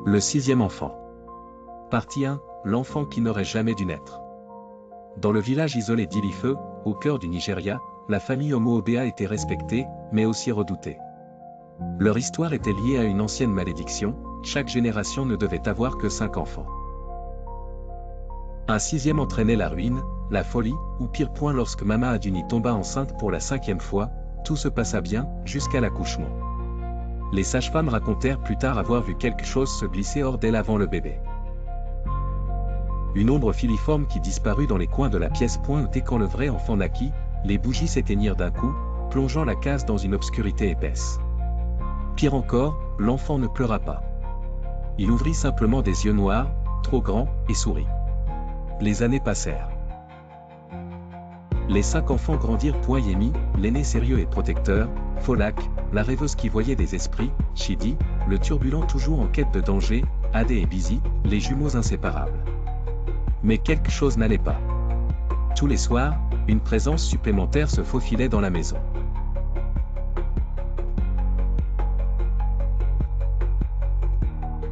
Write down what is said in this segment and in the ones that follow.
Le sixième enfant. Partie 1, l'enfant qui n'aurait jamais dû naître. Dans le village isolé d'Ilife, au cœur du Nigeria, la famille Homo Obea était respectée, mais aussi redoutée. Leur histoire était liée à une ancienne malédiction, chaque génération ne devait avoir que 5 enfants. Un sixième entraînait la ruine, la folie, ou pire point lorsque Mama Aduni tomba enceinte pour la 5e fois, tout se passa bien, jusqu'à l'accouchement. Les sages-femmes racontèrent plus tard avoir vu quelque chose se glisser hors d'elle avant le bébé. Une ombre filiforme qui disparut dans les coins de la pièce pointée quand le vrai enfant naquit, les bougies s'éteignirent d'un coup, plongeant la case dans une obscurité épaisse. Pire encore, l'enfant ne pleura pas. Il ouvrit simplement des yeux noirs, trop grands, et sourit. Les années passèrent. Les 5 enfants grandirent point Yemi, l'aîné sérieux et protecteur, Folak, la rêveuse qui voyait des esprits, Chidi, le turbulent toujours en quête de danger, Adé et Busy, les jumeaux inséparables. Mais quelque chose n'allait pas. Tous les soirs, une présence supplémentaire se faufilait dans la maison.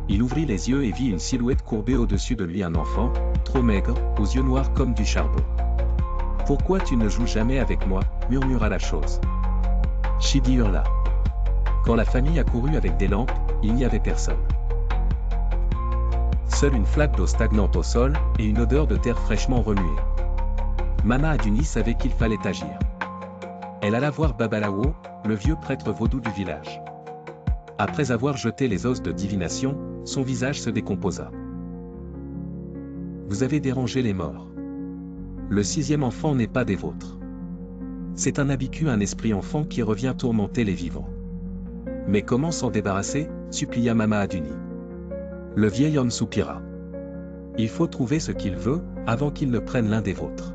Il ouvrit les yeux et vit une silhouette courbée au-dessus de lui, un enfant, trop maigre, aux yeux noirs comme du charbon. « Pourquoi tu ne joues jamais avec moi » murmura la chose. Chidi hurla. Quand la famille accourut avec des lampes, il n'y avait personne. Seule une flaque d'eau stagnante au sol, et une odeur de terre fraîchement remuée. Mama Aduni savait qu'il fallait agir. Elle alla voir Babalawo, le vieux prêtre vaudou du village. Après avoir jeté les os de divination, son visage se décomposa. Vous avez dérangé les morts. Le 6e enfant n'est pas des vôtres. C'est un habitu, un esprit enfant qui revient tourmenter les vivants. Mais comment s'en débarrasser, supplia Mama Aduni. Le vieil homme soupira. Il faut trouver ce qu'il veut, avant qu'il ne prenne l'un des vôtres.